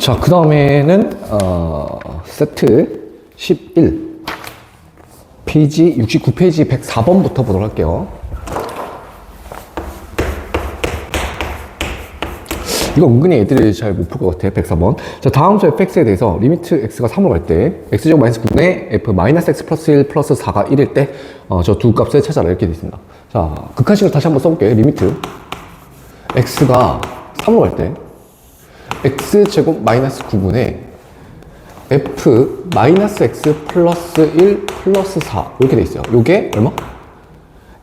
자, 그 다음에는 세트 11 페이지 69페이지 104번부터 보도록 할게요. 이거 은근히 애들이 잘 못 풀 것 같아요. 104번. 자, 다음 수 fx에 대해서 리미트 x가 3으로 갈 때 x제곱 마이너스 9분의 f 마이너스 x 플러스 1 플러스 4가 1일 때 저 두 값을 찾아라 이렇게 되어 있습니다. 자, 극한식을 다시 한번 써볼게요. 리미트 x가 3으로 갈 때 x제곱 마이너스 9분의 f 마이너스 x 플러스 1 플러스 4 이렇게 되어 있어요. 요게 얼마?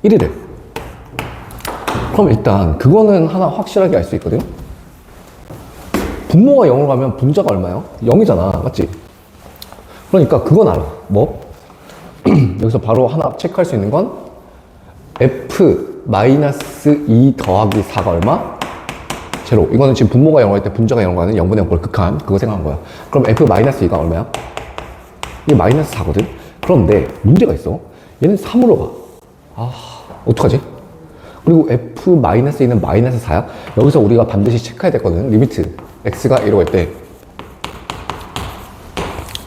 1이래. 그럼 일단 그거는 하나 확실하게 알 수 있거든요. 분모가 0으로 가면 분자가 얼마예요? 0이잖아. 맞지? 그러니까 그건 알아. 뭐? 여기서 바로 하나 체크할 수 있는 건 f 마이너스 2 더하기 4가 얼마? 제로. 이거는 지금 분모가 0할 때 분자가 0으로 가는 0분의 0꼴 극한. 그거 생각한 거야. 그럼 f 마이너스 2가 얼마야? 이게 마이너스 4거든? 그런데 문제가 있어. 얘는 3으로 가. 아, 어떡하지? 그리고 f 마이너스 2는 마이너스 4야? 여기서 우리가 반드시 체크해야 되거든. 리미트 x가 1로 갈 때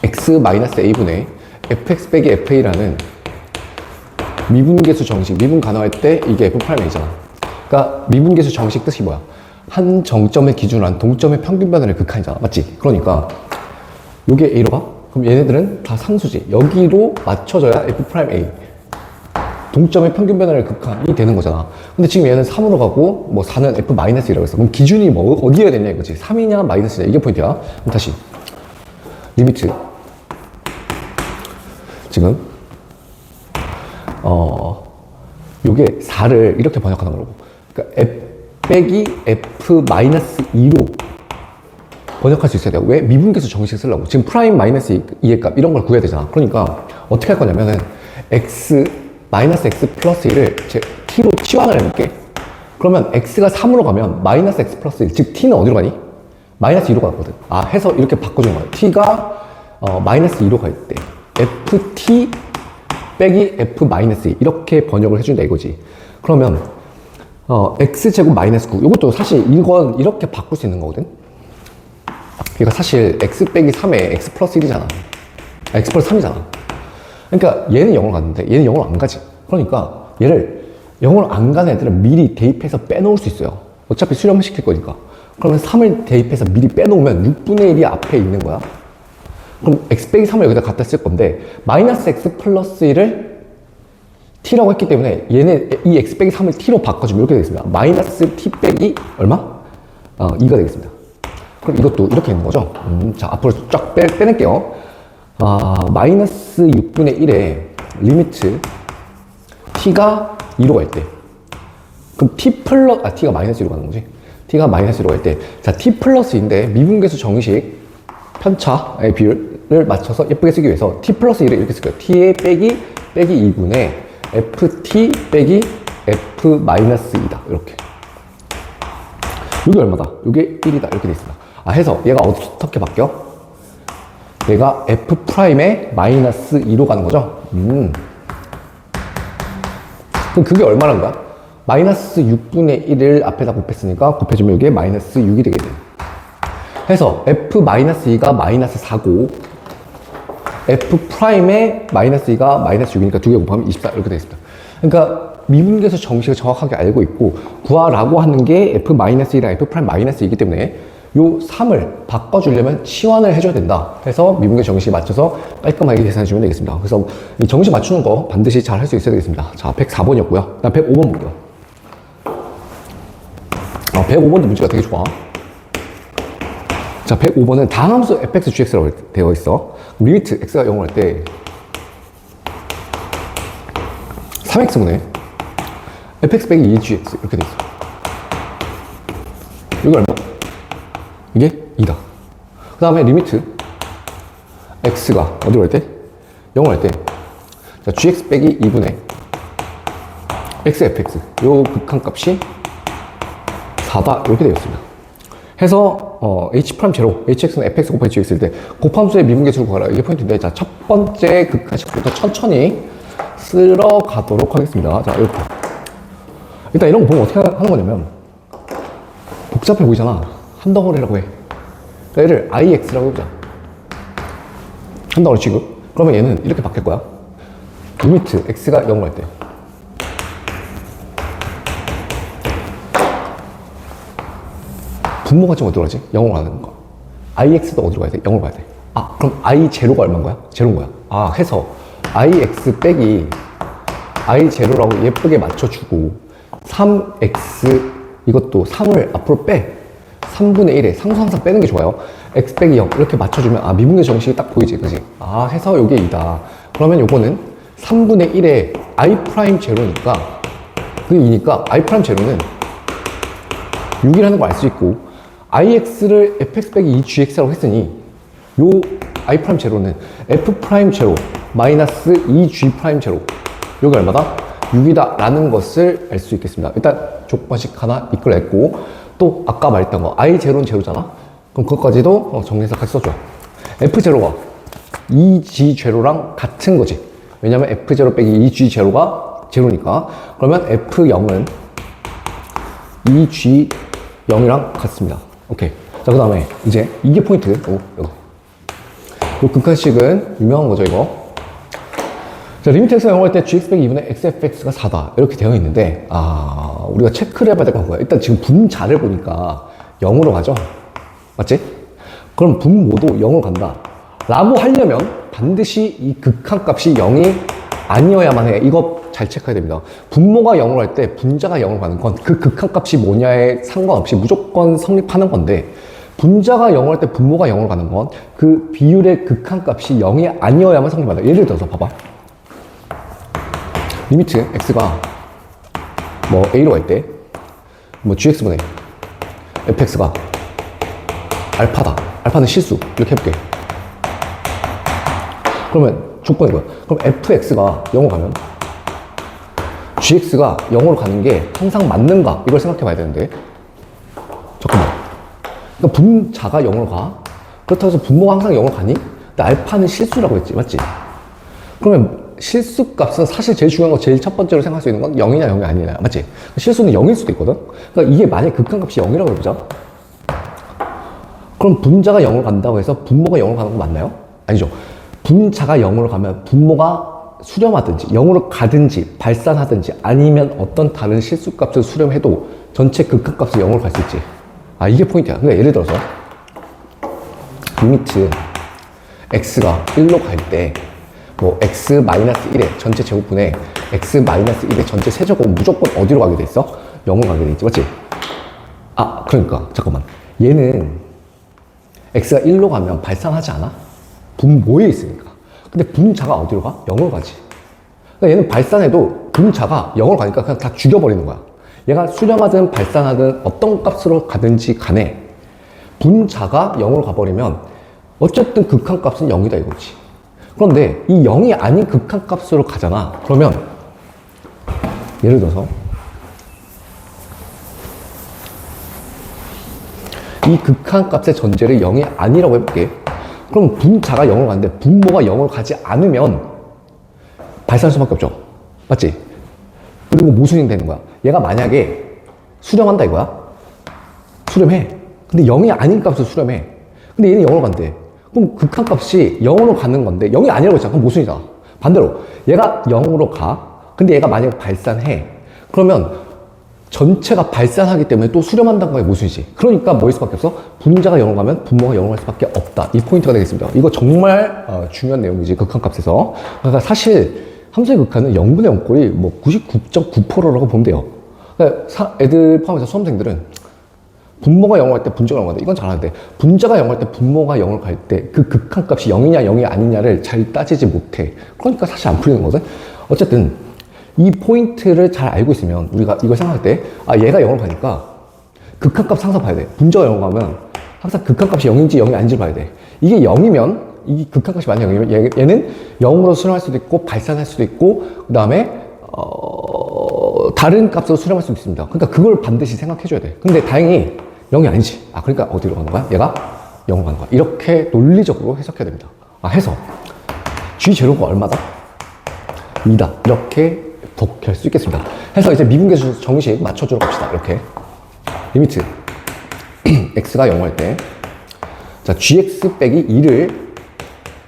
x 마이너스 a분의 fx 빼기 fa라는 미분계수 정식, 미분 간화할 때 이게 f'a잖아. 그러니까 미분계수 정식 뜻이 뭐야? 한 정점의 기준으로 한 동점의 평균 변화의 극한이잖아. 맞지? 그러니까 요게 a로 가? 그럼 얘네들은 다 상수지. 여기로 맞춰져야 f'a 동점의 평균 변화의 극한이 되는 거잖아. 근데 지금 얘는 3으로 가고 뭐 4는 f-1이라고 했어. 그럼 기준이 뭐 어디여야 되냐 이거지. 3이냐 마이너스냐 이게 포인트야. 그럼 다시 리미트 지금 요게 4를 이렇게 번역하는 거라고. 그러니까 f 빼기 f-2로 번역할 수 있어야 돼요. 왜? 미분계수 정식 쓰려고. 지금 프라임 마이너스 2의 값 이런 걸 구해야 되잖아. 그러니까 어떻게 할 거냐면은 마이너스 x 플러스 1을 t로 치환을 해볼게. 그러면 x가 3으로 가면 마이너스 x 플러스 1, 즉 t는 어디로 가니? 마이너스 2로 가거든. 아, 해서 이렇게 바꿔주는 거야. t가 마이너스 2로 갈 때 ft 빼기 f 마이너스 2 이렇게 번역을 해준다 이거지. 그러면 x제곱 마이너스 9 이것도 사실 이건 이렇게 바꿀 수 있는 거거든. 그러니까 사실 x 빼기 3에 x 플러스 1이잖아. x 플러스 3이잖아. 그러니까 얘는 0으로 갔는데 얘는 0으로 안 가지. 그러니까 얘를 0으로 안 가는 애들은 미리 대입해서 빼놓을 수 있어요. 어차피 수렴을 시킬 거니까. 그러면 3을 대입해서 미리 빼놓으면 6분의 1이 앞에 있는 거야. 그럼 x 빼기 3을 여기다 갖다 쓸 건데 마이너스 x 플러스 1을 t라고 했기 때문에 얘는 이 x 빼기 3을 t로 바꿔주면 이렇게 되겠습니다. 마이너스 t 빼기 얼마? 2가 되겠습니다. 그럼 이것도 이렇게 있는 거죠. 자, 앞으로 쫙 빼낼게요. 마이너스 6분의 1에 리미트 t가 2로 갈 때 그럼 t가 마이너스 2로 가는 거지. t가 마이너스 2로 갈 때 자, t 플러스인데 미분계수 정식 편차의 비율을 맞춰서 예쁘게 쓰기 위해서 t 플러스 1을 이렇게 쓸 거예요. t의 빼기 2분의 ft 빼기 f 마이너스 2다 이렇게. 이게 얼마다? 이게 1이다 이렇게 돼 있습니다. 해서 얘가 어떻게 바뀌어? 얘가 f'에 마이너스 2로 가는 거죠. 그럼 그게 얼마란 거야? 마이너스 6분의 1을 앞에다 곱했으니까 곱해주면 이게 마이너스 6이 되게 돼. 해서 f-2가 마이너스 4고 f'에 마이너스 2가 마이너스 6이니까 두 개 곱하면 24 이렇게 되겠습니다. 그러니까 미분계수 정식을 정확하게 알고 있고 구하라고 하는 게 f-1이랑 f'-2이기 때문에 요 3을 바꿔주려면 치환을 해줘야 된다. 해서 미분계 정식에 맞춰서 깔끔하게 계산해주면 되겠습니다. 그래서 이 정식 맞추는 거 반드시 잘 할 수 있어야 되겠습니다. 자, 104번이었고요. 그다음 105번 볼게요. 105번도 문제가 되게 좋아. 자, 105번은 다함수 fx, gx라고 되어 있어. 리미트 x가 0을 할 때 3x분의 fx 빼기 2gx 이렇게 돼 있어. 이거 얼마? 이게 2다. 그 다음에 리미트 x가 어디로 갈 때? 0을 할 때 자, gx 빼기 2분의 x fx 요 극한값이 4다 이렇게 되어 있습니다. 해서 h'0 hx는 fx 곱하기 gx일 때 곱함수의 미분계수를 구하라 이게 포인트인데 자, 첫 번째 극한식부터 천천히 쓸어 가도록 하겠습니다. 자, 이렇게 일단 이런 거 보면 어떻게 하는 거냐면 복잡해 보이잖아. 한 덩어리라고 해. 얘를 IX라고 해보자. 한다고 지금? 그러면 얘는 이렇게 바뀔 거야. 리미트 X가 0을 할 때. 분모가 지금 어디로 가지? 0으로 가는 거. IX도 어디로 가야 돼? 0으로 가야 돼. 아, 그럼 I 제로가 얼마인 거야? 제로인 거야. 아, 해서 IX 빼기 I 제로라고 예쁘게 맞춰주고 3X 이것도 3을 앞으로 빼. 3분의 1에 상수 항상 빼는 게 좋아요. X 빼기 0 이렇게 맞춰주면 아, 미분계 정식이 딱 보이지, 그지? 아, 해서 요게 2다. 그러면 요거는 3분의 1에 I 프라임 제로니까 그게 2니까 I 프라임 제로는 6이라는 걸 알 수 있고 IX를 fx 빼기 2gx라고 했으니 요 I 프라임 제로는 f 프라임 제로 마이너스 2g 프라임 제로 요게 얼마다? 6이다 라는 것을 알 수 있겠습니다. 일단 조건식 하나 이끌어냈고 또 아까 말했던 거 I 제로는 제로잖아. 그럼 그것까지도 정리해서 같이 써줘. f 제로가 2g 제로랑 같은 거지. 왜냐면 f 제로 빼기 2g 제로가 제로니까. 그러면 f0은 2g 0이랑 같습니다. 오케이. 자, 그 다음에 이제 이게 포인트. 오, 이거. 이 극한식은 유명한 거죠, 이거. 자, 리미트 x가 0을 할 때 gx 빼기 2분의 xfx가 4다. 이렇게 되어 있는데, 아, 우리가 체크를 해봐야 될 것 같고요. 일단 지금 분자를 보니까 0으로 가죠? 맞지? 그럼 분모도 0으로 간다. 라고 하려면 반드시 이 극한값이 0이 아니어야만 해. 이거 잘 체크해야 됩니다. 분모가 0으로 할 때 분자가 0으로 가는 건 그 극한값이 뭐냐에 상관없이 무조건 성립하는 건데 분자가 0으로 할 때 분모가 0으로 가는 건 그 비율의 극한값이 0이 아니어야만 성립한다. 예를 들어서 봐봐. 리미트 x가 뭐 a로 갈 때 뭐 gx분의 fx가 알파다. 알파는 실수. 이렇게 해볼게. 그러면 조건이 뭐야? 그럼 fx가 0으로 가면 gx가 0으로 가는 게 항상 맞는가? 이걸 생각해 봐야 되는데 잠깐만. 그러니까 분자가 0으로 가? 그렇다고 해서 분모가 항상 0으로 가니? 근데 알파는 실수라고 했지, 맞지? 그러면 실수값은 사실 제일 중요한 거 제일 첫 번째로 생각할 수 있는 건 0이냐 0이 아니냐, 맞지? 실수는 0일 수도 있거든? 그러니까 이게 만약 극한값이 0이라고 해보자. 그럼 분자가 0으로 간다고 해서 분모가 0으로 가는 거 맞나요? 아니죠. 분자가 0으로 가면 분모가 수렴하든지 0으로 가든지 발산하든지 아니면 어떤 다른 실수값을 수렴해도 전체 극한값이 0으로 갈 수 있지. 아, 이게 포인트야. 그러니까 예를 들어서 리미트 x가 1로 갈 때 뭐 x-1의 전체 제곱분의 x-1의 전체 세제곱 무조건 어디로 가게 돼 있어? 0으로 가게 돼 있지, 맞지? 아, 그러니까 잠깐만. 얘는 x가 1로 가면 발산하지 않아? 분모에 있으니까. 근데 분자가 어디로 가? 0으로 가지. 그러니까 얘는 발산해도 분자가 0으로 가니까 그냥 다 죽여버리는 거야. 얘가 수렴하든 발산하든 어떤 값으로 가든지 간에 분자가 0으로 가버리면 어쨌든 극한값은 0이다 이거지. 그런데 이 0이 아닌 극한값으로 가잖아. 그러면 예를 들어서 이 극한값의 전제를 0이 아니라고 해볼게. 그럼 분자가 0으로 가는데 분모가 0으로 가지 않으면 발산할 수밖에 없죠. 맞지? 그리고 모순이 되는 거야. 얘가 만약에 수렴한다 이거야. 수렴해. 근데 0이 아닌 값을 수렴해. 근데 얘는 0으로 간대. 그럼 극한값이 0으로 가는 건데 0이 아니라고 했잖아. 그럼 모순이잖아. 반대로 얘가 0으로 가. 근데 얘가 만약에 발산해. 그러면 전체가 발산하기 때문에 또 수렴한다는 거에 모순이지. 그러니까 뭐일 수밖에 없어? 분자가 0으로 가면 분모가 0으로 갈 수밖에 없다. 이 포인트가 되겠습니다. 이거 정말 중요한 내용이지. 극한값에서. 그러니까 사실 함수의 극한은 0분의 0꼴이 뭐 99.9%라고 보면 돼요. 그러니까 애들 포함해서 수험생들은 분모가 0을 갈 때 분자가 0을 간다. 이건 잘하는데 분자가 0을 갈 때 분모가 0을 갈 때 그 극한값이 0이냐 0이 아니냐를 잘 따지지 못해. 그러니까 사실 안 풀리는 거거든. 어쨌든 이 포인트를 잘 알고 있으면 우리가 이걸 생각할 때 아, 얘가 0으로 가니까 극한값 항상 봐야 돼. 분자가 0으로 가면 항상 극한값이 0인지 0이 아닌지 봐야 돼. 이게 0이면 이 극한값이 만약 0이면 얘는 0으로 수렴할 수도 있고 발산할 수도 있고 그 다음에 다른 값으로 수렴할 수도 있습니다. 그러니까 그걸 반드시 생각해 줘야 돼. 근데 다행히 0이 아니지. 아, 그러니까 어디로 가는 거야? 얘가 0으로 가는 거야. 이렇게 논리적으로 해석해야 됩니다. 아, 해서 G 제로가 얼마다? 2다. 이렇게 독할 수 있겠습니다. 해서 이제 미분계수 정식 맞춰주러 갑시다. 이렇게 리미트 x가 0 할 때 자, gx 빼기 2를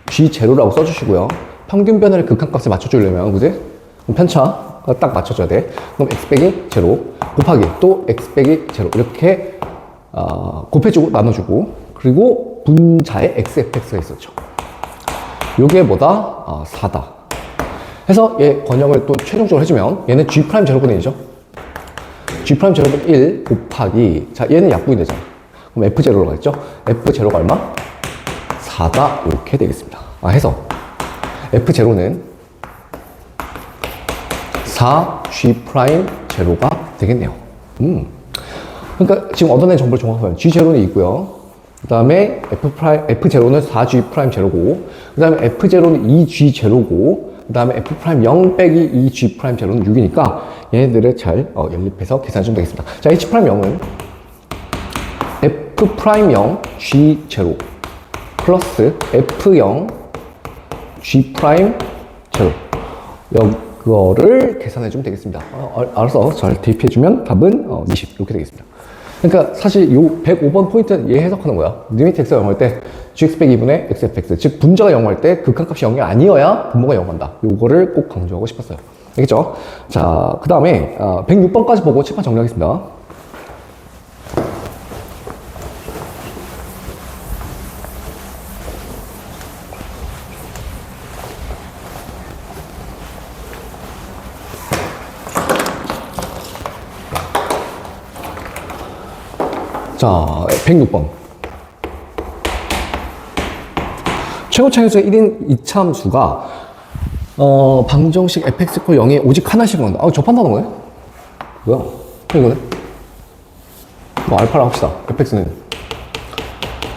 g0라고 써주시고요. 평균 변화를 극한값에 맞춰주려면, 그지? 그럼 편차가 딱 맞춰줘야 돼. 그럼 x 빼기 0 곱하기 또 x 빼기 0 이렇게 곱해주고 나눠주고, 그리고 분자에 xfx가 있었죠. 요게 뭐다? 4다. 해서 얘 번역을 또 최종적으로 해주면 얘는 g'0분의 1이죠. g'0분의 1 곱하기, 자, 얘는 약분이 되잖아. 그럼 f0로 가겠죠? f0가 얼마? 4다. 이렇게 되겠습니다. 해서 f0는 4g'0가 되겠네요. 그러니까 지금 얻어낸 정보를 종합하면 g0는 있고요. 그 다음에 f0는 4g'0고, 그 다음에 f0는 2g0고, 그 다음에 f'0 빼기 2g'0는 6이니까 얘네들을 잘 연립해서 계산해 주면 되겠습니다. 자, h'0은 f'0 g0 플러스 f'0 g'0 이거를 계산해 주면 되겠습니다. 알아서 잘 대입해 주면 답은 20 이렇게 되겠습니다. 그러니까 사실 요 105번 포인트는 얘 해석하는 거야. 리미트 x가 0할 때 gx 빼기 2분의 xfx, 즉 분자가 0할 때 극한값이 0이 아니어야 분모가 0한다. 요거를 꼭 강조하고 싶었어요. 알겠죠? 자, 그 다음에 106번까지 보고 칠판 정리하겠습니다. 자, 106번. 최고차함수 1인 이차함수가 방정식 fx 코 0에 오직 하나씩 나온다. 접한다는 거네? 뭐야? 이거는? 뭐 알파라고 합시다. fx는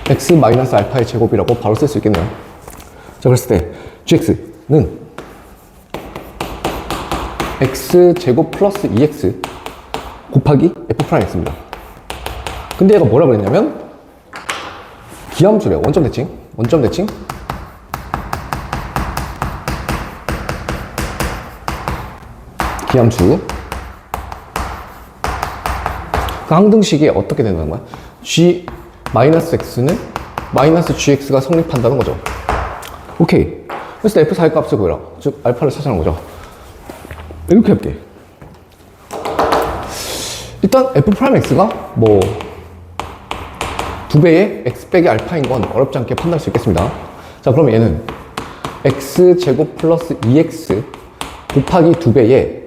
x 마이너스 알파의 제곱이라고 바로 쓸 수 있겠네요. 자, 그랬을 때 gx는 x 제곱 플러스 2x 곱하기 f'x입니다. 근데 얘가 뭐라 그랬냐면 기함수래요. 원점 대칭. 원점 대칭. 기함수. 그 항등식이 어떻게 된다는 거야? g 마이너스 x는 마이너스 gx가 성립한다는 거죠. 오케이. 그래서 f4의 값을 구해라. 즉 알파를 찾아내는 거죠. 이렇게 할게. 일단 f'x가 뭐 2배의 x 빼기 알파인 건 어렵지 않게 판단할 수 있겠습니다. 자, 그러면 얘는 x제곱 플러스 2x 곱하기 2배의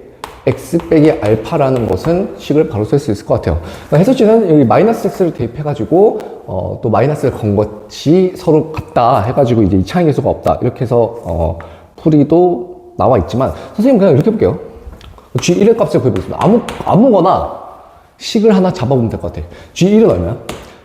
x 빼기 알파라는 것은 식을 바로 쓸 수 있을 것 같아요. 그러니까 해석지는 여기 마이너스 x를 대입해가지고 또 마이너스를 건 것이 서로 같다 해가지고 이제 이차항 계수가 없다 이렇게 해서 풀이도 나와 있지만 선생님 그냥 이렇게 해볼게요. g1의 값을 구해보겠습니다. 아무거나 식을 하나 잡아보면 될 것 같아. g1은 얼마야?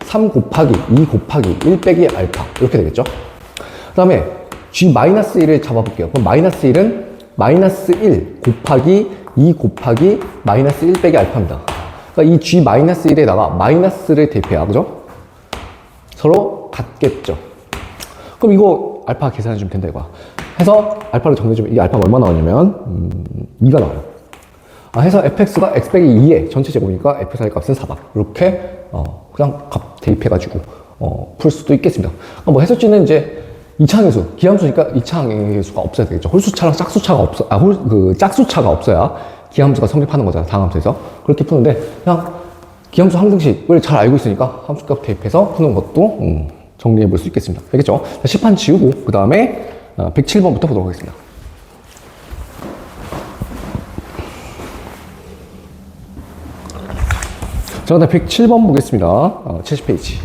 3 곱하기 2 곱하기 1 빼기 알파 이렇게 되겠죠. 그 다음에 g-1을 잡아볼게요. 그럼 마이너스 1은 마이너스 1 곱하기 2 곱하기 마이너스 1 빼기 알파입니다. 그러니까 이 g-1에다가 마이너스를 대입해야, 그죠? 서로 같겠죠. 그럼 이거 알파 계산해주면 된다 이거야. 해서 알파를 정리해주면 이 알파가 얼마 나오냐면 2가 나와요. 해서 fx가 x 빼기 2의 전체 제곱이니까 f4의 값은 4다. 이렇게 그냥 값 대입해가지고 풀 수도 있겠습니다. 뭐 해석지는 이제 이차항계수, 기함수니까 이차항계수가 없어야 되겠죠. 홀수차랑 짝수차가 없어, 짝수차가 없어야 기함수가 성립하는 거잖아, 다항함수에서. 그렇게 푸는데 그냥 기함수 항등식을 잘 알고 있으니까 함수값 대입해서 푸는 것도 정리해 볼 수 있겠습니다. 알겠죠? 자, 식판 지우고 그 다음에 107번부터 보도록 하겠습니다. 자, 그다음 107번 보겠습니다. 70페이지.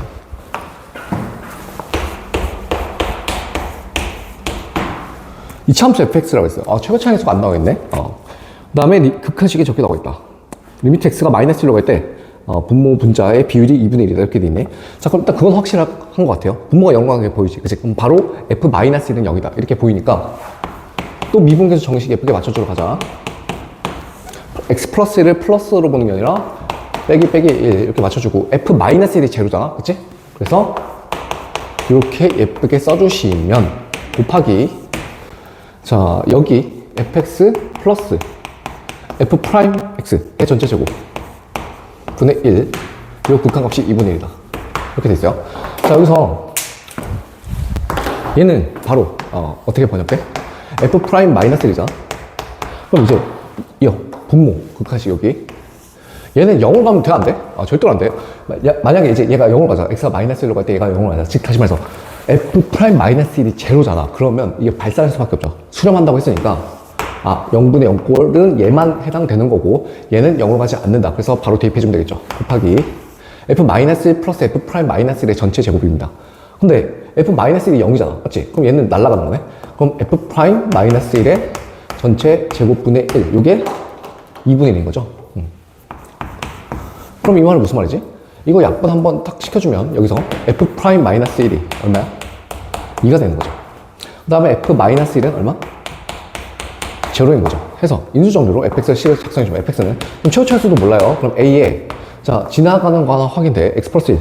이차함수 fx라고 했어요. 최고차항계수가 안 나오겠네. 그 다음에 극한식이 적게 나오고 있다. 리미트 x가 마이너스 1로가 할 때 분모 분자의 비율이 2분의 1이다 이렇게 돼 있네. 자, 그럼 일단 그건 확실한 것 같아요. 분모가 0하게 보이지. 그치? 그럼 바로 f-1은 0이다 이렇게 보이니까 또 미분계수 정식 예쁘게 맞춰주러 가자. x 플러스 1을 플러스로 보는 게 아니라 빼기 1 이렇게 맞춰주고 f-1이 제로잖아, 그치? 그래서 이렇게 예쁘게 써주시면 곱하기, 자, 여기 fx 플러스 f'x의 전체 제곱 분의 1, 그리고 극한값이 2분의 1이다 이렇게 돼 있어요. 자, 여기서 얘는 바로 어떻게 번역돼? f 프라임 마이너스 1이잖아. 그럼 이제 분모 극하시 여기 얘는 0으로 가면 돼? 안 돼? 절대로 안 돼. 만약에 이제 얘가 0으로 가잖아. x가 마이너스 1로 갈 때 얘가 0으로 가잖아. 즉 다시 말해서 f 프라임 마이너스 1이 제로잖아. 그러면 이게 발산할 수밖에 없죠. 수렴한다고 했으니까 0분의 0꼴은 얘만 해당되는 거고 얘는 0으로 가지 않는다. 그래서 바로 대입해주면 되겠죠. 곱하기 f 마이너스 1 플러스 f 프라임 마이너스 1의 전체 제곱입니다. 근데 f 마이너스 1이 0이잖아. 맞지? 그럼 얘는 날아가는 거네. 그럼 f 프라임 마이너스 1의 전체 제곱분의 1. 이게 2분의 1인 거죠. 그럼 이 말은 무슨 말이지? 이거 약분 한번 탁 시켜주면 여기서 f 프라임 마이너스 1이 얼마야? 2가 되는 거죠. 그 다음에 f 마이너스 1은 얼마? 제로인 거죠. 해서 인수정리로 fx를 작성해주면 fx는 그럼 최고차일 수도 몰라요. 그럼 a에 자 지나가는 거 하나 확인돼. x 플러스 1.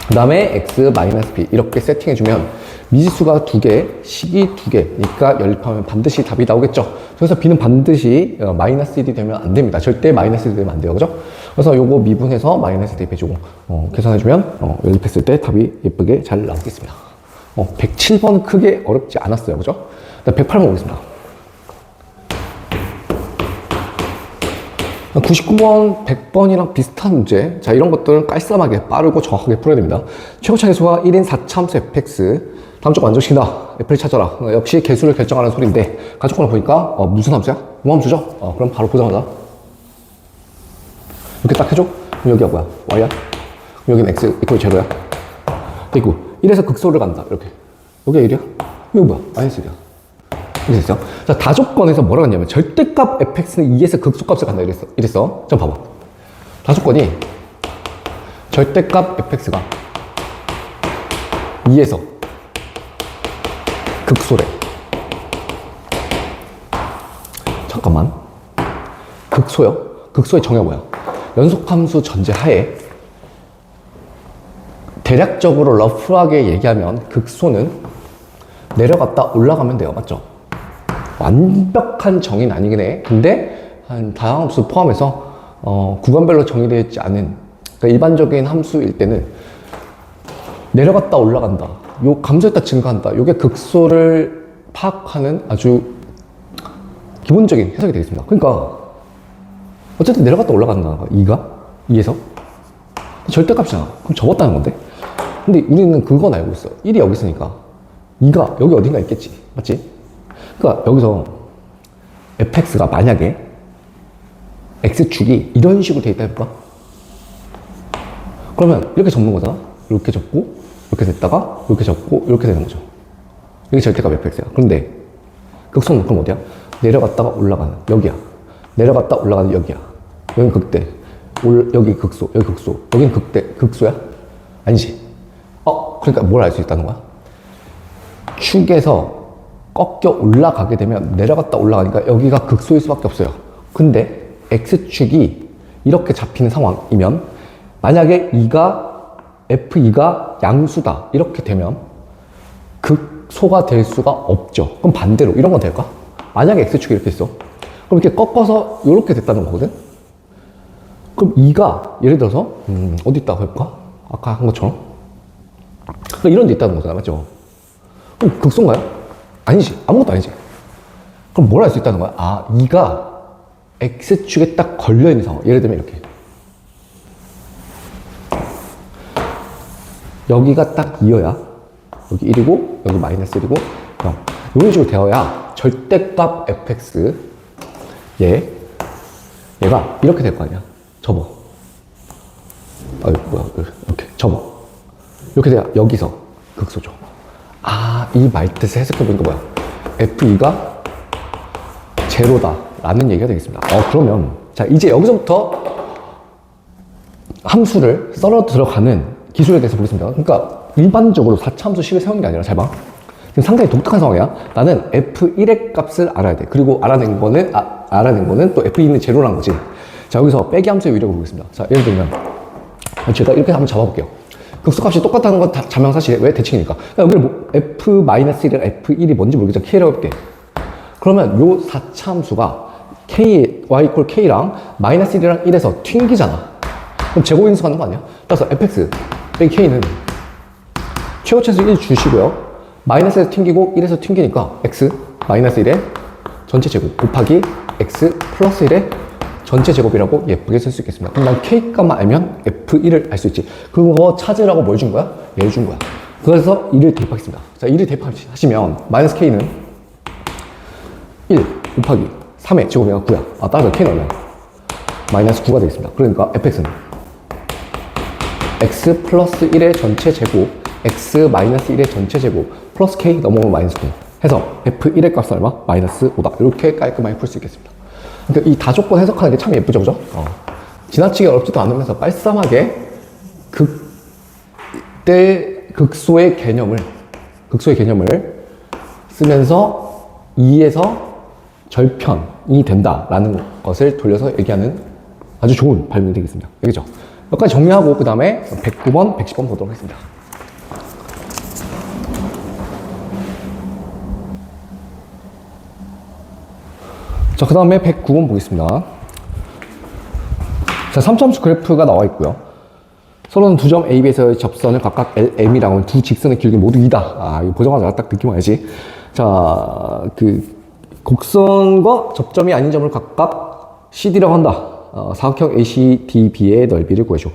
그 다음에 x 마이너스 b 이렇게 세팅해주면 미지수가 2개, 식이 2개니까 연립하면 반드시 답이 나오겠죠. 그래서 b는 반드시 마이너스 1이 되면 안 됩니다. 절대 마이너스 1이 되면 안 돼요. 그죠? 그래서 요거 미분해서 마이너스 대입해주고 계산해주면 연립했을 때 답이 예쁘게 잘 나오겠습니다. 107번 크게 어렵지 않았어요. 그죠? 108번 보겠습니다. 99번, 100번이랑 비슷한 문제. 자, 이런 것들은 깔쌈하게, 빠르고 정확하게 풀어야 됩니다. 최고차계수가 1인 4차함수 fx. 다음 쪽 완전식이다. f를 찾아라. 역시 개수를 결정하는 소리인데, 가족권을 보니까, 무슨 함수야? 무함수죠? 그럼 바로 보자마자. 이렇게 딱 해줘? 그럼 여기가 뭐야? y야? 그럼 여기는 x 이퀄 제로야? 됐고, 1에서 극소를 간다. 이렇게. 여기가 1이야? 여기 뭐야? 마이너스 1이야. 이렇게 됐어. 자, 다조건에서 뭐라고 했냐면, 절대값 fx는 2에서 극소값을 간다. 이랬어. 좀 봐봐. 다조건이, 절대값 fx가 2에서 극소래. 잠깐만. 극소요? 극소의 정의가 뭐야? 연속함수 전제하에 대략적으로 러프하게 얘기하면 극소는 내려갔다 올라가면 돼요. 맞죠? 완벽한 정의는 아니긴 해. 근데 한 다양한 함수 포함해서 구간별로 정의되어 있지 않은 그러니까 일반적인 함수일 때는 내려갔다 올라간다. 요 감소했다 증가한다. 요게 극소를 파악하는 아주 기본적인 해석이 되겠습니다. 그러니까 어쨌든 내려갔다 올라간다는 거야. 2에서 절대값이잖아. 그럼 접었다는 건데. 근데 우리는 그건 알고 있어. 1이 여기 있으니까 2가 여기 어딘가 있겠지. 맞지? 그러니까 여기서 fx가 만약에 x축이 이런 식으로 돼 있다 해볼까? 그러면 이렇게 접는 거잖아. 이렇게 접고 이렇게 됐다가 이렇게 접고 이렇게 되는 거죠. 이게 절대값 fx야. 그런데 극소는 그럼 어디야? 내려갔다가 올라가는 여기야. 내려갔다 올라가는 여기야. 여긴 극대. 여기 극소. 여기 극소. 여긴 극대. 극소야? 아니지. 그러니까 뭘 알 수 있다는 거야? 축에서 꺾여 올라가게 되면 내려갔다 올라가니까 여기가 극소일 수밖에 없어요. 근데 x축이 이렇게 잡히는 상황이면 만약에 f2가 양수다 이렇게 되면 극소가 될 수가 없죠. 그럼 반대로 이런 건 될까? 만약에 x축이 이렇게 있어. 그럼 이렇게 꺾어서 이렇게 됐다는 거거든? 그럼 2가 예를 들어서 어디 있다고 해볼까? 아까 한 것처럼 그러니까 이런 데 있다는 거잖아. 맞죠? 그럼 극소인가요? 아니지. 아무것도 아니지. 그럼 뭘 할 수 있다는 거야? 2가 x축에 딱 걸려있는 상황. 예를 들면 이렇게 여기가 딱 2여야 여기 1이고 여기 마이너스 1이고 0 이런 식으로 되어야 절대값 fx 얘가 이렇게 될 거 아니야. 접어. 뭐야 이렇게 접어. 이렇게 돼야 여기서 극소죠. 이 말뜻을 해석해보니까 뭐야? f2가 제로다 라는 얘기가 되겠습니다. 그러면 자 이제 여기서부터 함수를 썰어 들어가는 기술에 대해서 보겠습니다. 그러니까 일반적으로 4차함수 식을 세우는 게 아니라 잘 봐. 지금 상당히 독특한 상황이야. 나는 f1의 값을 알아야 돼. 그리고 알아낸 거는 또 f2는 제로라는 거지. 자 여기서 빼기 함수의 위력을 보겠습니다. 자 예를 들면 제가 이렇게 한번 잡아볼게요. 극소값이 똑같다는 건 자명사실. 왜? 대칭이니까. 여기를 f-1이랑 f1이 뭔지 모르겠지만 k라고 해볼게. 그러면 요 4차 함수가 k, y equal k랑 마이너스 1이랑 1에서 튕기잖아. 그럼 제곱인수 가는 거 아니야? 따라서 fx 빼기 k는 최고차에서 1 주시고요. 마이너스에서 튕기고 1에서 튕기니까 x 마이너스 1의 전체 제곱 곱하기 x 플러스 1의 전체 제곱이라고 예쁘게 쓸 수 있겠습니다. 그럼 난 k 값만 알면 f1을 알 수 있지. 그거 찾으라고 뭘 준 거야? 얘를 준 거야. 그래서 1을 대입하겠습니다. 자, 1을 대입하시면 마이너스 k는 1 곱하기 3의 제곱이가 9야. 아, 따라서 k는 얼마야? 마이너스 9가 되겠습니다. 그러니까 fx는 x 플러스 1의 전체 제곱 x 마이너스 1의 전체 제곱 플러스 k 넘어오면 마이너스 9 해서 f1의 값은 얼마? 마이너스 5다. 이렇게 깔끔하게 풀 수 있겠습니다. 그러니까 이 다조건 해석하는 게 참 예쁘죠, 그죠? 지나치게 어렵지도 않으면서 빨쌈하게 극소의 개념을 쓰면서 2에서 절편이 된다라는 것을 돌려서 얘기하는 아주 좋은 발명이 되겠습니다. 알겠죠? 여기까지 정리하고 그 다음에 109번, 110번 보도록 하겠습니다. 자, 그 다음에 109번 보겠습니다. 자, 3차함수 그래프가 나와 있고요. 서로는 두 점 A, B에서의 접선을 각각 LM이라고 하면 두 직선의 길이 모두 2다. 아, 이거 보자마자 딱 느낌 와야지. 자, 그 곡선과 접점이 아닌 점을 각각 CD라고 한다. 사각형 ACDB의 넓이를 구해줘.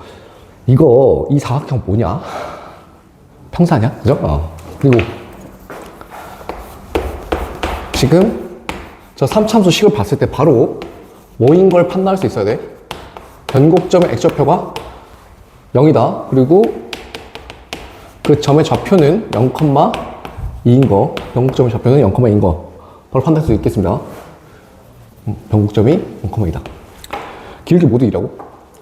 이 사각형 뭐냐? 평사냐? 그죠? 그리고 지금 저 3참수 식을 봤을 때 바로 뭐인 걸 판단할 수 있어야 돼. 변곡점의 x좌표가 0이다. 그리고 그 점의 좌표는 0,2인 거, 변곡점의 좌표는 0,2인 거 바로 판단할 수 있겠습니다. 변곡점이 0,2다. 길게 모두 2라고?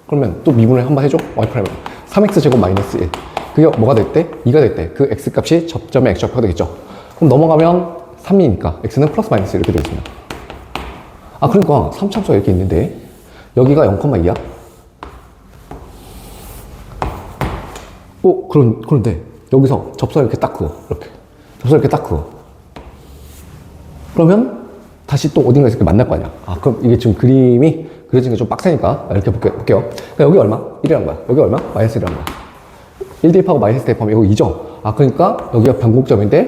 그러면 또 미분을 한번 해줘. y'. 3x제곱 마이너스 1. 그게 뭐가 될 때? 2가 될 때 그 x값이 접점의 x좌표가 되겠죠. 그럼 넘어가면 3이니까 x는 플러스 마이너스 이렇게 되겠습니다. 아, 그러니까 3참수가 이렇게 있는데 여기가 0,2야? 그런데 여기서 접선을 이렇게 딱 그어. 이렇게. 접선을 이렇게 딱 그어. 그러면 다시 또 어딘가에서 이렇게 만날 거 아니야. 아, 그럼 이게 지금 그림이 그려진 게 좀 빡세니까 이렇게 볼게요. 그러니까 여기 얼마? 1이란 거야. 여기 얼마? 마이너스 1이란 거야. 1 대입하고 마이너스 대입하면 이거 2죠? 아, 그러니까 여기가 변곡점인데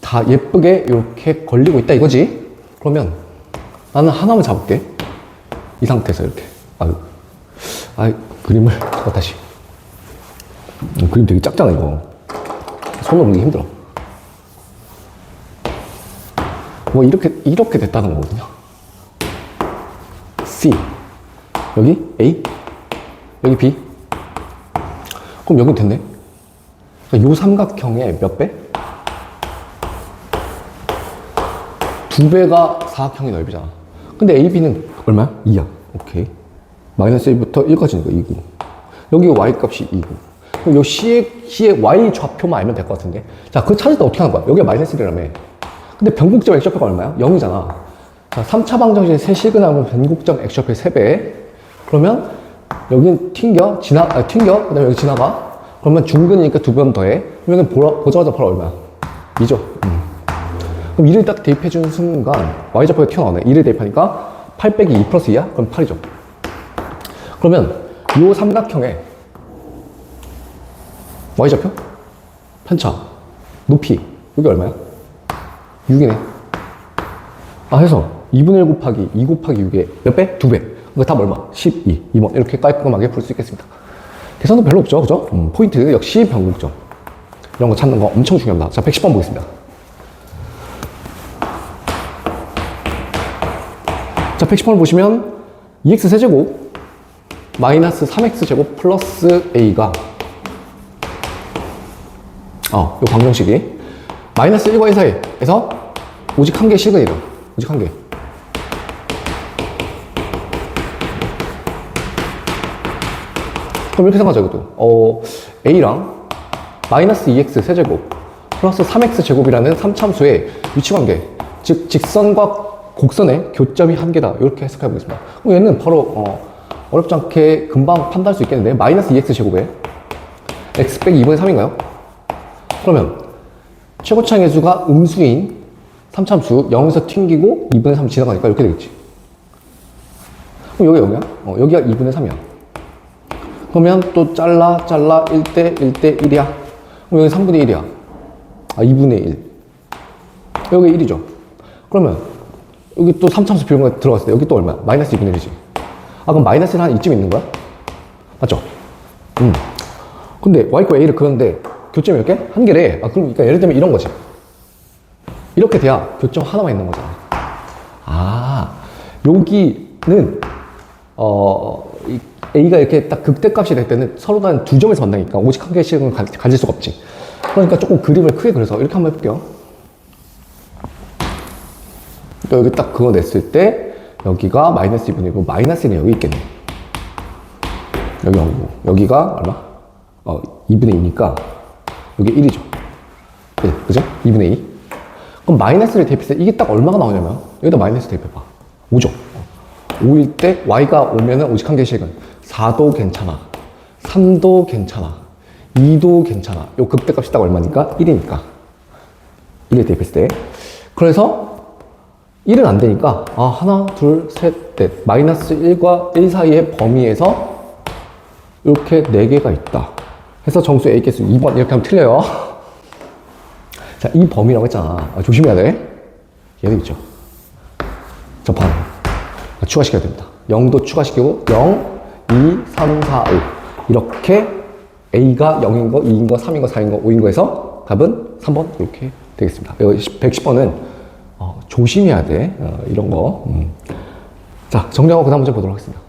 다 예쁘게 이렇게 걸리고 있다 이거지? 그러면 나는 하나만 잡을게. 이 상태에서 이렇게. 그림을 다시. 그림 되게 작잖아 이거. 손으로 보기 힘들어. 뭐 이렇게 됐다는 거거든요. C 여기 A 여기 B. 그럼 여기 됐네. 요 삼각형의 몇 배? 2배가 사각형의 넓이잖아. 근데 A, B는 얼마야? 2야. 오케이. 마이너스 1부터 1까지니까 2고. 여기 Y 값이 2고. 그럼 요 C의 Y 좌표만 알면 될 것 같은데. 자, 그거 찾을 때 어떻게 하는 거야? 여기가 마이너스 1이라며. 근데 변곡점 X좌표가 얼마야? 0이잖아. 자, 3차 방정식의 세 시그널은 변곡점 X좌표의 3배. 그러면 여긴 튕겨. 그 다음에 여기 지나가. 그러면 중근이니까 2번 더해. 그러면 보자마자 바로 얼마야? 2죠. 그럼 2를 딱 대입해주는 순간 Y좌표가 튀어나오네. 2를 대입하니까 8 빼기 2 플러스 2야? 그럼 8이죠. 그러면 이 삼각형의 Y좌표? 편차, 높이 여기 얼마야? 6이네. 해서 2분의 1 곱하기 2 곱하기 6의 몇 배? 2배. 그러니까 답 얼마? 12. 2번. 이렇게 깔끔하게 풀 수 있겠습니다. 계산도 별로 없죠, 그죠? 포인트 역시 변곡점. 이런 거 찾는 거 엄청 중요합니다. 자, 110번 보겠습니다. 자, 110번을 보시면 2x 세제곱 마이너스 3x 제곱 플러스 a가 요 방정식이 마이너스 1과 1 사이에서 오직 한 개의 시그널이다. 오직 한 개. 그럼 이렇게 생각하자, 이것도. a랑 마이너스 2x 세제곱 플러스 3x 제곱이라는 3참수의 위치관계, 즉 직선과 곡선의 교점이 한 개다. 이렇게 해석해 보겠습니다. 그럼 얘는 바로 어렵지 않게 금방 판단할 수 있겠는데, 마이너스 2x 제곱에 x 빼기 2분의 3인가요? 그러면 최고차의 수가 음수인 3참수 0에서 튕기고 2분의 3 지나가니까 이렇게 되겠지. 그럼 여기가 0이야? 여기가 2분의 3이야. 그러면 또 잘라 1대 1대 1이야. 그럼 여기 3분의 1이야. 아, 2분의 1. 여기 1이죠. 그러면 여기 또 3차함수 비용가 들어갔을 때 여기 또 얼마야? 마이너스 2분의 1이지. 아, 그럼 마이너스는 한 이쯤 있는 거야? 맞죠? 근데 y과 a를 그렸는데 교점이 몇 개? 한 개래. 아, 그러니까 예를 들면 이런 거지. 이렇게 돼야 교점 하나만 있는 거잖아. 아, 여기는 이 a가 이렇게 딱 극대값이 될 때는 서로 간 두 점에서 만나니까 오직 한 개씩은 가질 수가 없지. 그러니까 조금 그림을 크게 그려서 이렇게 한번 해볼게요. 또 여기 딱 그거 냈을 때 여기가 마이너스 2분이고 마이너스는 여기 있겠네. 여기 오고 여기가 얼마? 2분의 2니까 여기 1이죠. 네, 그죠? 2분의 2. 그럼 마이너스를 대입했을 때 이게 딱 얼마가 나오냐면 여기다 마이너스 대입해봐. 5죠. 5일 때 y가 오면은 오직 한 개씩은 4도 괜찮아, 3도 괜찮아, 2도 괜찮아. 요 극대값이 딱 얼마니까? 1이니까 1을 대입했을 때. 그래서 1은 안 되니까 하나, 둘, 셋, 넷. 마이너스 1과 1 사이의 범위에서 이렇게 4개가 있다. 해서 정수 A 개수 2번 이렇게 하면 틀려요. 자, 이 범위라고 했잖아. 조심해야 돼. 얘도 있죠. 접하는 거. 추가시켜야 됩니다. 0도 추가시키고 0, 2, 3, 4, 5 이렇게 A가 0인 거, 2인 거, 3인 거, 4인 거, 5인 거에서 답은 3번 이렇게 되겠습니다. 110번은 조심해야 돼. 이런 거. 자, 정리하고 그 다음 문제 보도록 하겠습니다.